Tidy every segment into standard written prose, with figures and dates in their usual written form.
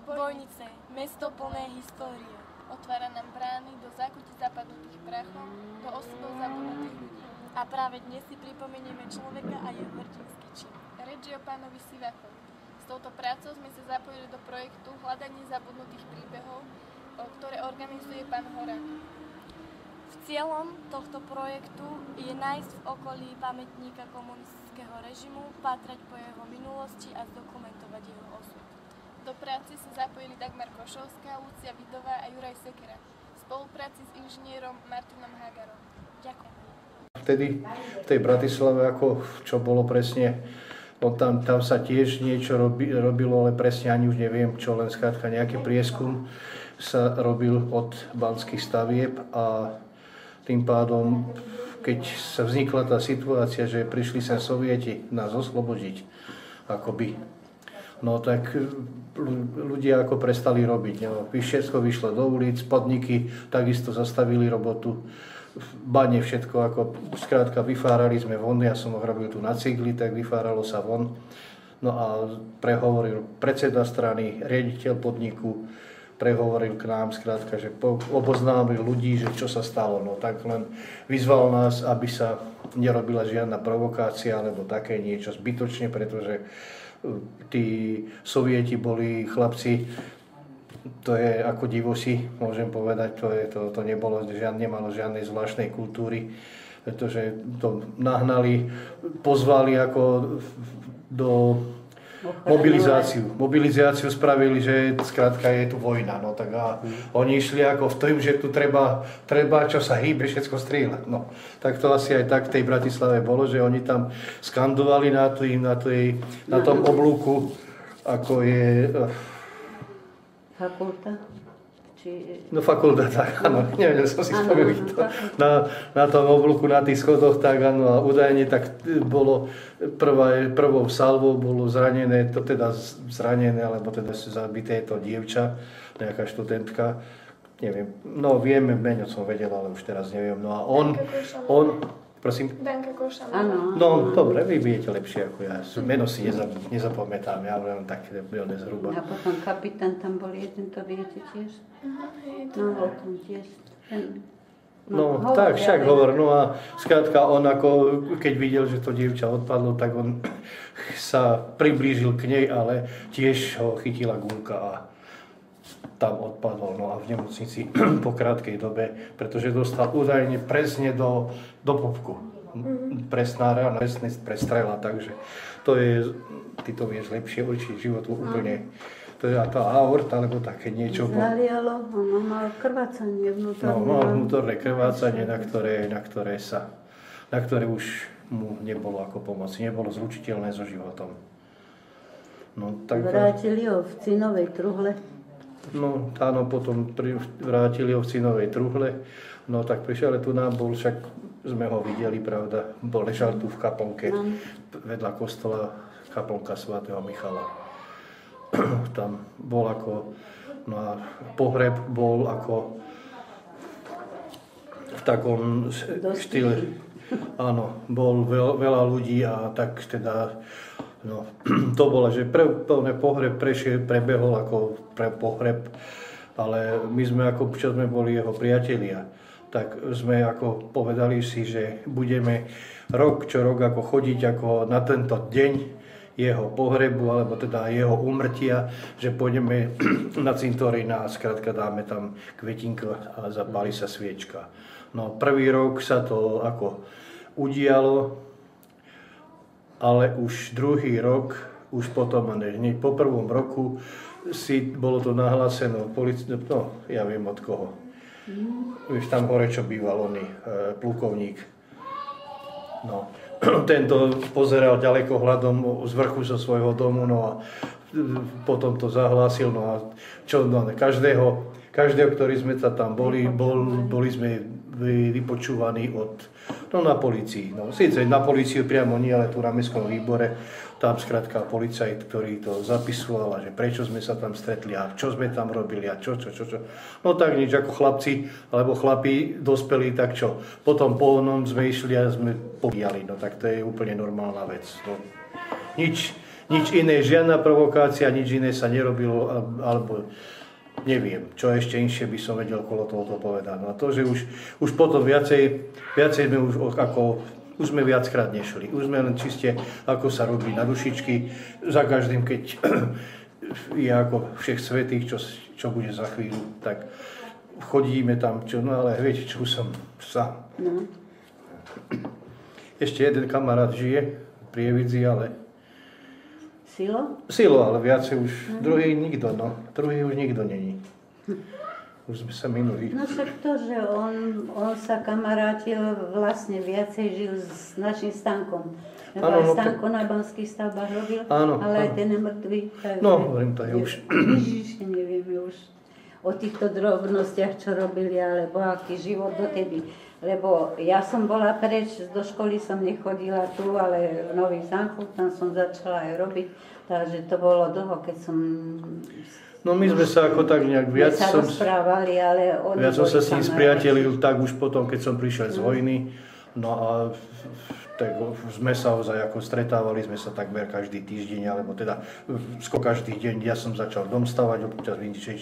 Bojnice, mesto plné histórie. Otvára nám brány do zákutí zapadnutých prachov, do osudov zabudnutých ľudí. A práve dnes si pripomenieme človeka a jeho hrdinský čin. Reč je o pánovi Sivachovi. S touto prácou sme sa zapojili do projektu Hľadanie zabudnutých príbehov, ktoré organizuje pán Horák. Cieľom tohto projektu je nájsť v okolí pamätníka komunistického režimu, pátrať po jeho minulosti a zdokumentovať jeho osud. Do práce sa zapojili Dagmar Košovská, Lucia Vidová a Juraj Sekera v spolupráci s inžinierom Martinom Hagarom. Ďakujem. Vtedy v tej Bratislave, ako čo bolo presne, no tam sa tiež niečo robilo, ale presne ani už neviem čo, len skrátka nejaký prieskum sa robil od banských stavieb a tým pádom, keď sa vznikla tá situácia, že prišli sa Sovieti nás oslobodiť, akoby, no tak ľudia ako prestali robiť. No, všetko vyšlo do ulic, podniky takisto zastavili robotu, bane všetko, ako skrátka vyfárali sme von, ja som robil tu na cigli, tak vyfáralo sa von. No a prehovoril predseda strany, riaditeľ podniku, prehovoril k nám, skrátka, že oboznámil ľudí, že čo sa stalo. No tak len vyzval nás, aby sa nerobila žiadna provokácia alebo také niečo zbytočne, pretože tí Sovieti boli chlapci, to je ako divosi, môžem povedať, to nemalo žiadnej zvláštnej kultúry, pretože to nahnali, pozvali ako do mobilizáciu spravili, že skrátka je tu vojna, no tak a oni išli ako v tom, že tu treba čo sa hýbe, všetko strieľať, no. Tak to asi aj tak v tej Bratislave bolo, že oni tam skandovali na tom oblúku, ako je fakulta? No fakulta, tak áno, neviem, som si spomenul to. Na tom oblúku, na tých schodoch, tak áno, a údajne tak bolo prvou salvou bolo zranené, alebo teda zabité to dievča, nejaká študentka, neviem, no vieme, meno som vedel, ale už teraz neviem, no a on, prosím? Danka Košanová. Áno. No, dobre, vy viete lepšie ako ja. Meno si nezapamätám, ja len tak zhruba. A potom kapitán tam bol jeden, to viete tiež? No, bol tam tiež. No, tak však hovor. No a skrátka on ako, keď videl, že to dievča odpadlo, tak on sa priblížil k nej, ale tiež ho chytila gúľka a tam odpadol. No a v nemocnici po krátkej dobe, pretože dostal údajne presne do popku. Presná rána, presne prestrela, takže to je, ty to vieš lepšie určiť životu úplne. To je tá aorta, alebo také niečo. Zalialo, ono mal krvácanie vnútorné. No, mal vnútorné krvácanie, na ktoré už mu nebolo ako pomoci, nebolo zlučiteľné so životom. No, tak vrátili ho v cinovej truhle. No, áno, potom vrátili ho v cinovej truhle. No, tak prišiel, ale tu nám bol, však sme ho videli, pravda, ležal tu v kaplnke, vedľa kostola, kaplnka svätého Michala. Tam bol ako, no a pohreb bol ako v takom štýle, áno, bol veľa ľudí a tak teda, no, to bolo, že pohreb prebehol ako pohreb, ale my sme ako, čo sme boli jeho priatelia, tak sme ako povedali si, že budeme rok čo rok ako chodiť ako na tento deň jeho pohrebu, alebo teda jeho úmrtia, že pôjdeme na cintorín a skrátka dáme tam kvetinku a zapáli sa sviečka. No prvý rok sa to ako udialo, ale už druhý rok, už potom, hneď po prvom roku, bolo to nahlásené od no ja viem od koho. Už tam hore, čo býval oný plukovník. No. Tento pozeral ďalekohľadom z vrchu zo svojho domu, no a potom to zahlásil, no a čo, no, každého, ktorý sme tam boli sme vypočúvaní na polícii. No, síce na políciu priamo nie, ale tu na mestskom výbore, tam skrátka policajt, ktorý to zapisoval, že prečo sme sa tam stretli a čo sme tam robili a čo. No tak nič, ako chlapci, alebo chlapi dospelí, tak čo. Potom po onom sme išli a sme pobíjali, no tak to je úplne normálna vec. No, nič iné, žiadna provokácia, nič iné sa nerobilo, alebo neviem, čo ešte inšie by som vedel okolo tohoto povedať. No a to, že už potom viacej sme už sme viackrát nešli. Už sme len čiste, ako sa robí na dušičky, za každým, keď je ako všech svätých, čo bude za chvíľu, tak chodíme tam, no ale viete, čo som sám. No. Ešte jeden kamarát žije v Prievidzi, ale... Silo, ale viacej už, druhý nikto, no. Druhý už nikto není. Už sme sa minuli. No však to, že on sa kamarátil, vlastne viacej žil s našim Stankom. Lebo aj Stanko na banských stavbách robil, ale aj ten je mŕtvý. No, hovorím to je už. Ježiši, nevieme už o týchto drobnostiach, čo robili, alebo aký život dotedy. Lebo ja som bola preč, do školy som nechodila tu, ale v Nových Zámkoch, tam som začala aj robiť. Takže to bolo dlho, keď som... No my sme sa ako tak nejak viac sa rozprávali, ale oni som sa s ním spriatelil tak už potom, keď som prišiel z vojny. No a tak sme sa ozaj ako stretávali, sme sa takmer každý týždeň, alebo teda každý deň. Ja som začal dom stavať, občas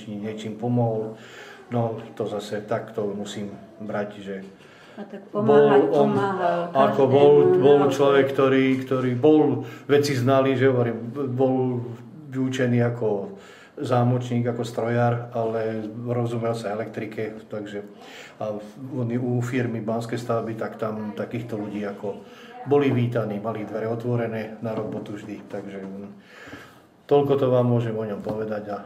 niečím pomohol. No to zase takto musím brať, že pomáhal. Ako bol človek, ktorý bol, veci znali, že hovorím, bol vyučený ako zámočník, ako strojár, ale rozumel sa elektrike, takže a u firmy Banské stavby, tak tam takýchto ľudí ako boli vítaní, mali dvere otvorené na robotu vždy, takže toľko to vám môžem o ňom povedať a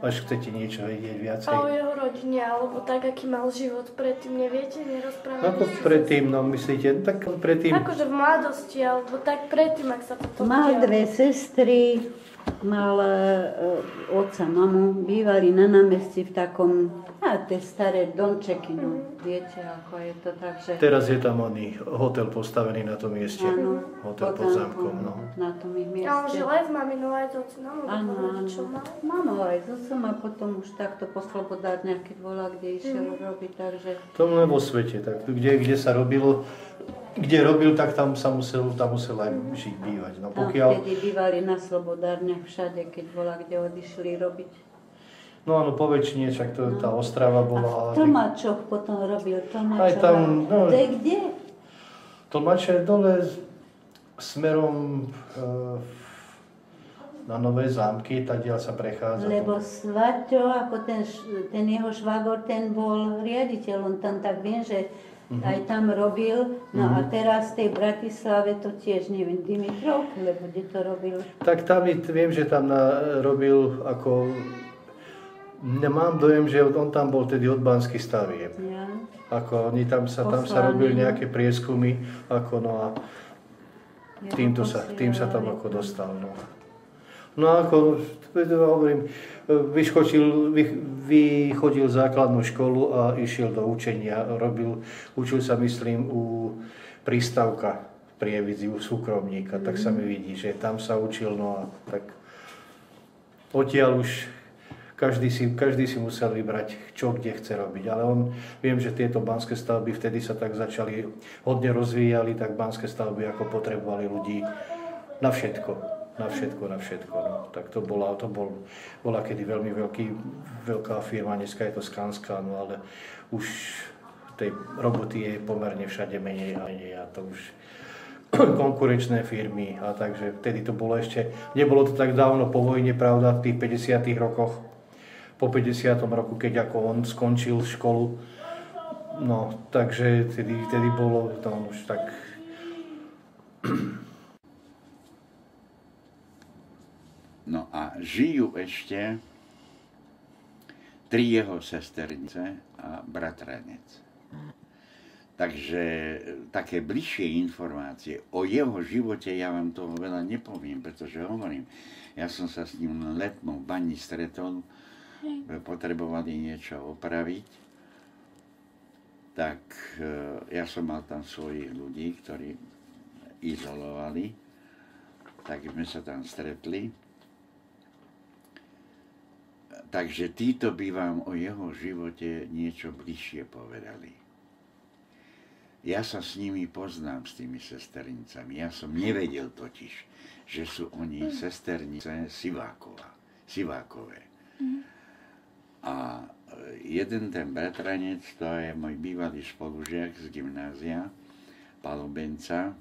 až chcete niečo vedieť viacej. A o jeho rodine, alebo tak, aký mal život predtým, neviete, nerozprávate? Ako predtým, no myslíte, tak predtým... Akože v mladosti, alebo tak predtým, ak sa to mal dve sestry, mal otca, mamu, bývali na námestí v takom, tie staré domčeky, no, viete, ako je to, takže... Teraz je tam hotel postavený na tom mieste, hotel pod zámkom, no. Na tom ich mieste. A on žil aj s maminou, aj s otcom, áno, mamo aj s otcom a potom už takto po Slobodárniach, keď bola, kde išiel robiť, takže... To len vo svete, tak kde sa robilo, kde robil, tak tam musel aj žiť, bývať. No, pokiaľ... Tam vtedy bývali na Slobodárniach všade, keď bola, kde odišli robiť. No áno, po väčšine, však tá Ostrava bola... A v Tlmačoch potom robil, aj tam, no, to je kde? Tlmače dole smerom na Nové Zámky, tadiaľ sa prechádza. Lebo Svaťo, ako ten jeho švagor, ten bol riaditeľ, on tam tak viem, že aj tam robil, no a teraz v tej Bratislave to tiež, neviem, Dimitrov, lebo kde to robil? Tak tam viem, že tam robil ako... Nemám dojem, že on tam bol tedy od Banských stavieb. Ja. Ako oni tam sa robili nejaké prieskumy, ako no a tým sa tam ako dostal. No ako hovorím, vychodil základnú školu a išiel do učenia. Učil sa, myslím, u prístavka v Prievidzi, u súkromníka. Tak sa mi vidí, že tam sa učil, no a tak odtiaľ už každý si musel vybrať, čo kde chce robiť. Ale viem, že tieto banské stavby vtedy sa tak začali, hodne rozvíjali, tak banské stavby ako potrebovali ľudí na všetko. No. Tak to bola kedy veľmi veľká firma, dneska je to Skanská, no ale už tej roboty je pomerne všade menej a menej a to už konkurenčné firmy a takže vtedy to bolo ešte, nebolo to tak dávno po vojne, pravda, v tých 50. rokoch, po 50. roku, keď ako on skončil školu, no takže vtedy bolo tam už tak... No a žijú ešte 3 jeho sesternice a bratranec. Takže také bližšie informácie o jeho živote ja vám toho veľa nepoviem, pretože hovorím, ja som sa s ním na letnou bani stretol, potrebovali niečo opraviť, tak ja som mal tam svojich ľudí, ktorí izolovali, tak sme sa tam stretli. Takže títo by vám o jeho živote niečo bližšie povedali. Ja sa s nimi poznám, s tými sesternicami. Ja som nevedel totiž, že sú oni sesternice Sivákové. A jeden ten bratranec, to je môj bývalý spolužiak z gymnázia, Pálo Benca.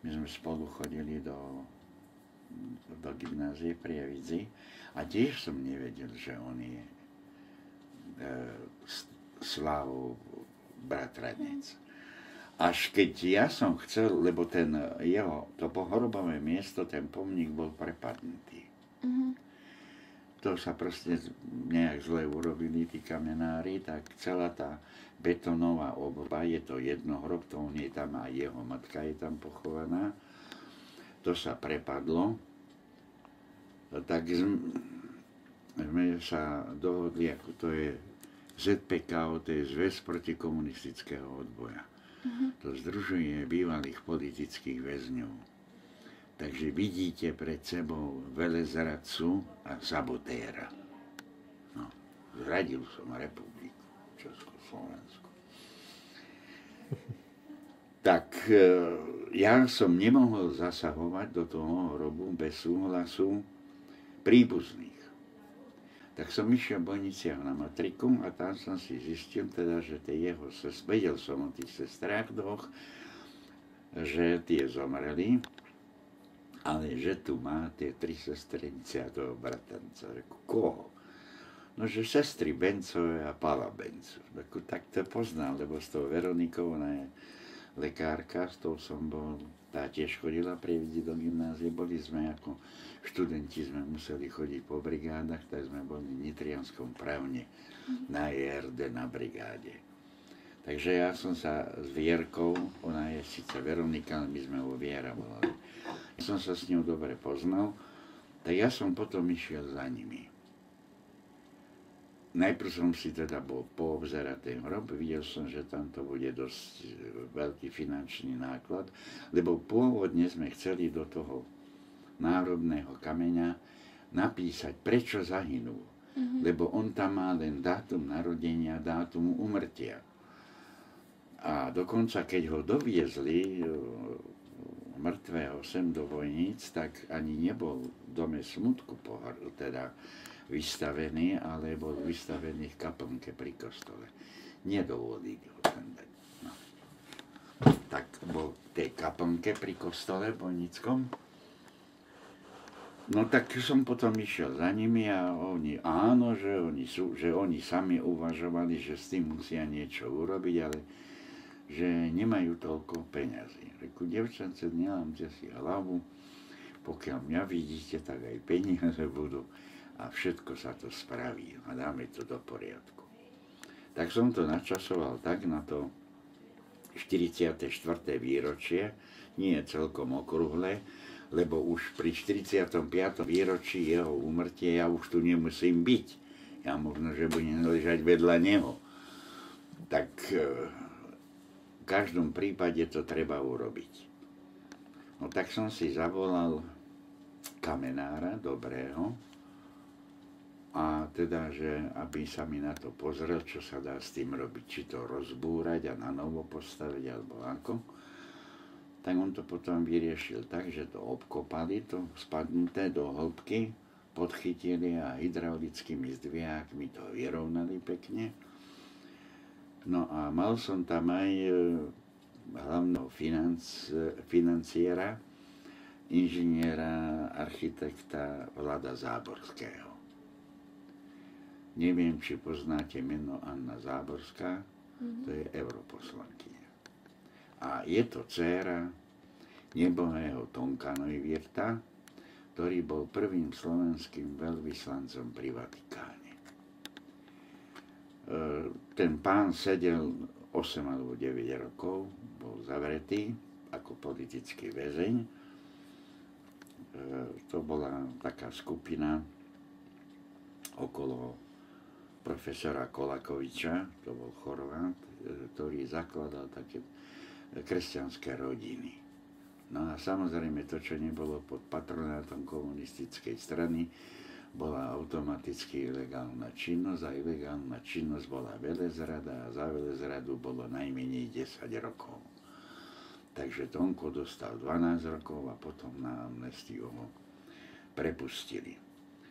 My sme spolu chodili do gymnázie pri Javidzi a tiež som nevedel, že on je Slávov bratranec. Až keď ja som chcel, lebo to pohrobové miesto, ten pomník bol prepadnutý. To sa proste nejak zle urobili tí kamenári, tak celá tá betonová obloba, je to jednohrob, to on je tam a jeho matka je tam pochovaná, to sa prepadlo. Tak sme sa dohodli, ako to je ZPK, to je Zväz protikomunistického odboja. To združuje bývalých politických väzňov. Takže vidíte pred sebou velezradcu a sabotéra. No, zradil som republiku Československu. Tak ja som nemohol zasahovať do toho hrobu bez súhlasu príbuzných. Tak som išiel v Bojniciach na matriku a tam som si zistil, teda, že vedel som o tých sestrách dvoch, že tie zomreli, ale že tu má tie 3 sestrenice a toho bratranca. Reku, koho? No, že sestry Bencové a Pala Bencu. Reku, tak to poznal, lebo s tou Veronikou, ona je lekárka, s tou som bol, tá tiež chodila prievidzi do gymnázie, boli sme ako študenti, sme museli chodiť po brigádach, tak sme boli v Nitrianskom právne na ERD na brigáde. Takže ja som sa s Vierkou, ona je síce Veronika, ale my sme ho Viera volali. Ja som sa s ňou dobre poznal, tak ja som potom išiel za nimi. Najprv som si teda bol poobzerať ten hrob, videl som, že tam to bude dosť veľký finančný náklad, lebo pôvodne sme chceli do toho národného kameňa napísať, prečo zahynul. Lebo on tam má len dátum narodenia, dátum umrtia. A dokonca, keď ho doviezli mŕtvého sem do Vojníc, tak ani nebol v dome smutku teda vystavený, ale bol vystavený v kaplnke pri kostole. Nedovolili ho tam dať. No. Tak bol v tej kaplnke pri kostole Vojnickom. No tak som potom išiel za nimi a oni, áno, že oni sami uvažovali, že s tým musia niečo urobiť, ale že nemajú toľko peňazí. Reku, devčance, nelámte si hlavu, pokiaľ mňa vidíte, tak aj peniaze budú a všetko sa to spraví a dáme to do poriadku. Tak som to načasoval tak na to 44. výročie, nie je celkom okrúhle, lebo už pri 45. výročí jeho úmrtia ja už tu nemusím byť. Ja možno, že budem ležať vedľa neho. Tak v každom prípade to treba urobiť. No tak som si zavolal kamenára dobrého a teda, že aby sa mi na to pozrel, čo sa dá s tým robiť, či to rozbúrať a na novo postaviť alebo ako. Tak on to potom vyriešil tak, že to obkopali, to spadnuté do hĺbky, podchytili a hydraulickými zdvihákmi to vyrovnali pekne. No a mal som tam aj hlavného financiera, inžiniera, architekta Vlada Záborského. Neviem, či poznáte meno Anna Záborská, to je europoslankyňa. A je to dcéra nebohého Tonka Neuwirtha, ktorý bol prvým slovenským veľvyslancom pri Vatikáne. Ten pán sedel 8 alebo 9 rokov, bol zavretý ako politický väzeň. To bola taká skupina okolo profesora Kolakoviča, to bol Chorvát, ktorý zakladal také kresťanské rodiny. No a samozrejme to, čo nebolo pod patronátom komunistickej strany, bola automaticky ilegálna činnosť a ilegálna činnosť bola velezrada a za velezradu bolo najmenej 10 rokov. Takže Tonko dostal 12 rokov a potom na amnestiu ho prepustili.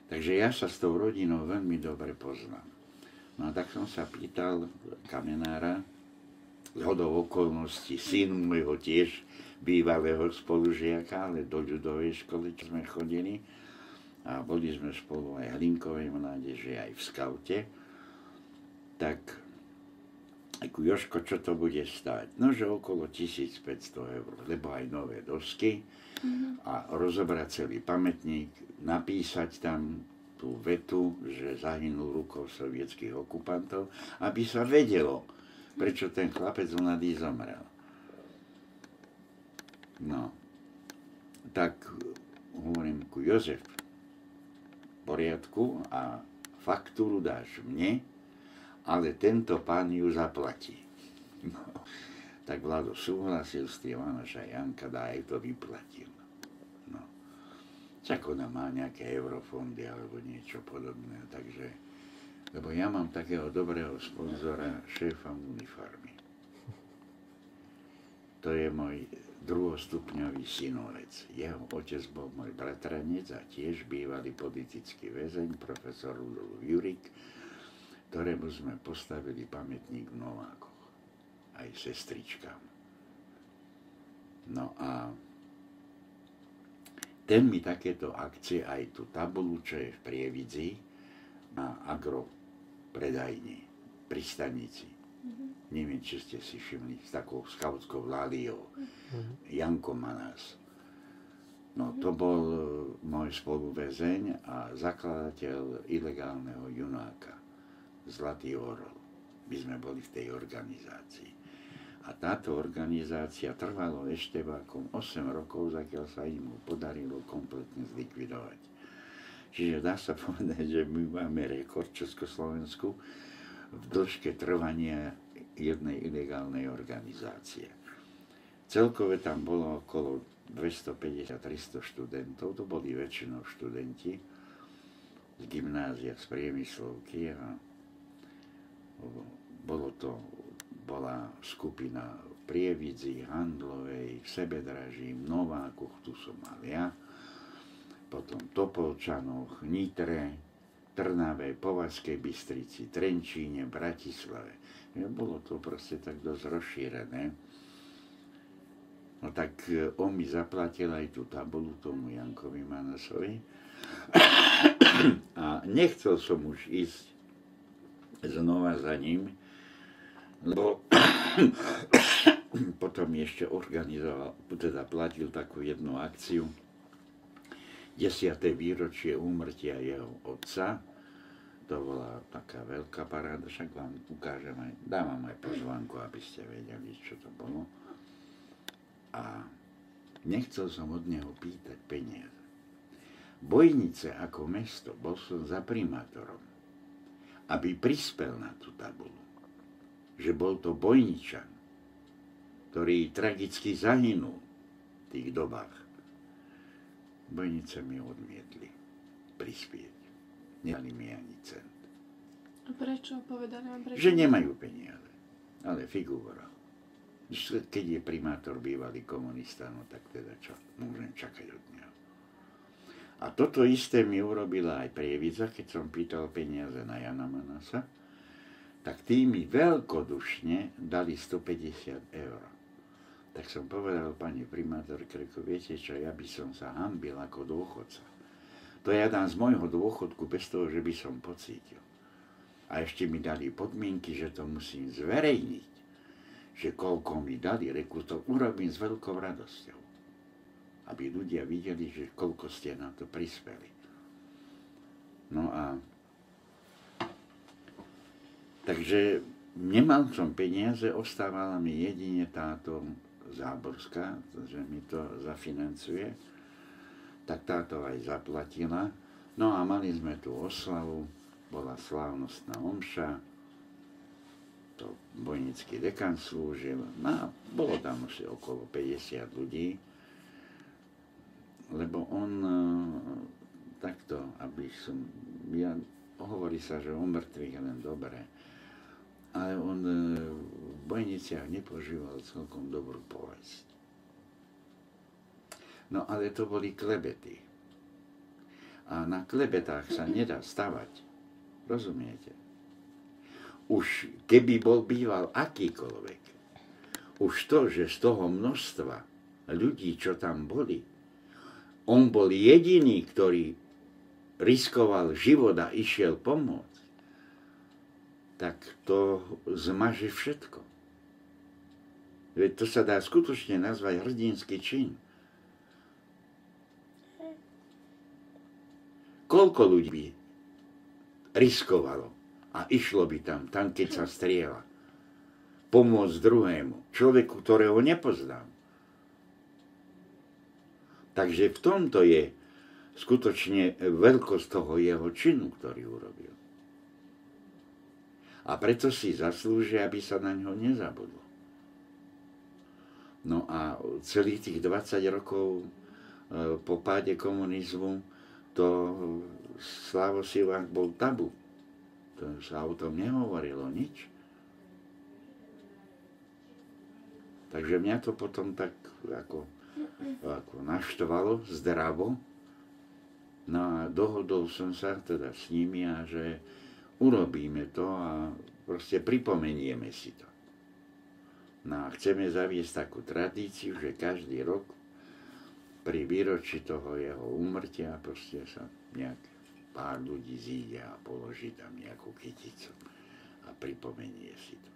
Takže ja sa s tou rodinou veľmi dobre poznám. No a tak som sa pýtal kamenára, zhodou okolností, syn môjho tiež bývalého spolužiaka, ale do ľudovej školy, čo sme chodili, a boli sme spolu aj v Hlinkovej mládeži, aj v skaute, tak ako Jožko, čo to bude stáť? No, že okolo 1500 eur, lebo aj nové dosky a rozobrať celý pamätník, napísať tam tú vetu, že zahynul rukou sovietských okupantov, aby sa vedelo, prečo ten chlapec mladý zomrel. No, tak hovorím ku Jozef, poriadku a faktúru dáš mne, ale tento pán ju zaplatí. No, tak Vlado súhlasil s tým, Vánoš a Janka dá aj to vyplatil. No. Čak ona má nejaké eurofondy alebo niečo podobné, takže, lebo ja mám takého dobrého sponzora, šéfa uniformy. To je môj druhostupňový synovec. Jeho otec bol môj bratranec a tiež bývalý politický väzeň, profesor Rudolf Jurik, ktorému sme postavili pamätník v Novákoch, aj sestričkám. No a ten mi takéto akcie, aj tú tabulu, čo je v Prievidzi, na agro predajni, pri stanici. Neviem, či ste si všimli, s takou skautskou láliou. Janko Manás. No, to bol môj spoluväzeň a zakladateľ ilegálneho junáka. Zlatý orol. My sme boli v tej organizácii. A táto organizácia trvalo ešte vákom 8 rokov, zakiaľ sa im podarilo kompletne zlikvidovať. Čiže dá sa povedať, že my máme rekord Československu v dĺžke trvania jednej ilegálnej organizácie. Celkové tam bolo okolo 250-300 študentov, to boli väčšinou študenti z gymnázia, z priemyslovky a bola skupina v Prievidzi, Handlovej, v Sebedraží, v Novákoch, tu som mal ja, potom Topolčanoch, Nitre, Trnave, Považskej Bystrici, Trenčíne, Bratislave. Bolo to proste tak dosť rozšírené. No tak on mi zaplatil aj tú tabulu tomu Jankovi Manasovi. A nechcel som už ísť znova za ním, lebo potom ešte organizoval, teda platil takú jednu akciu, 10. výročie úmrtia jeho otca. To bola taká veľká paráda, však vám ukážem aj, dávam aj pozvánku, aby ste vedeli, čo to bolo. A nechcel som od neho pýtať peniaze. Bojnice ako mesto, bol som za primátorom, aby prispel na tú tabulu, že bol to Bojničan, ktorý tragicky zahynul v tých dobách. Bojnice mi odmietli prispieť. Nedali mi ani cent. A prečo? Povedali vám prečo? Že nemajú peniaze. Ale figúra. Keď je primátor bývalý komunista, no tak teda čo? Môžem čakať od neho. A toto isté mi urobila aj Prievidza, keď som pýtal peniaze na Jana Manasa, tak tí mi veľkodušne dali 150 eur. Tak som povedal pani primátorke, viete čo, ja by som sa hanbil ako dôchodca. To ja dám z môjho dôchodku bez toho, že by som pocítil. A ešte mi dali podmienky, že to musím zverejniť. Že koľko mi dali, reku, to urobím s veľkou radosťou. Aby ľudia videli, že koľko ste na to prispeli. No a takže nemal som peniaze, ostávala mi jedine táto Záborská, že mi to zafinancuje. Tak táto aj zaplatila. No a mali sme tú oslavu, bola slávnostná omša, to bojnický dekan slúžil, no a bolo tam asi okolo 50 ľudí, lebo on takto, aby som... Hovorí sa, že o mŕtvych je len dobré. Ale on v Bojniciach nepožíval celkom dobrú povesť. No ale to boli klebety. A na klebetách sa nedá stavať. Rozumiete? Už keby bol býval akýkoľvek, už to, že z toho množstva ľudí, čo tam boli, on bol jediný, ktorý riskoval život a išiel pomôcť, tak to zmaže všetko. Veď to sa dá skutočne nazvať hrdinský čin. Koľko ľudí by riskovalo a išlo by tam keď sa strieľa, pomôcť druhému, človeku, ktorého nepoznám. Takže v tomto je skutočne veľkosť toho jeho činu, ktorý urobil. A preto si zaslúži, aby sa na ňo nezabudlo. No a celých tých 20 rokov po páde komunizmu to Slavosivák bol tabu. To sa o tom nehovorilo nič. Takže mňa to potom tak ako naštvalo zdravo. No a dohodol som sa teda s nimi a že urobíme to a proste pripomenieme si to. No a chceme zaviesť takú tradíciu, že každý rok pri výročí toho jeho úmrtia proste sa nejak pár ľudí zíde a položí tam nejakú kyticu a pripomenie si to.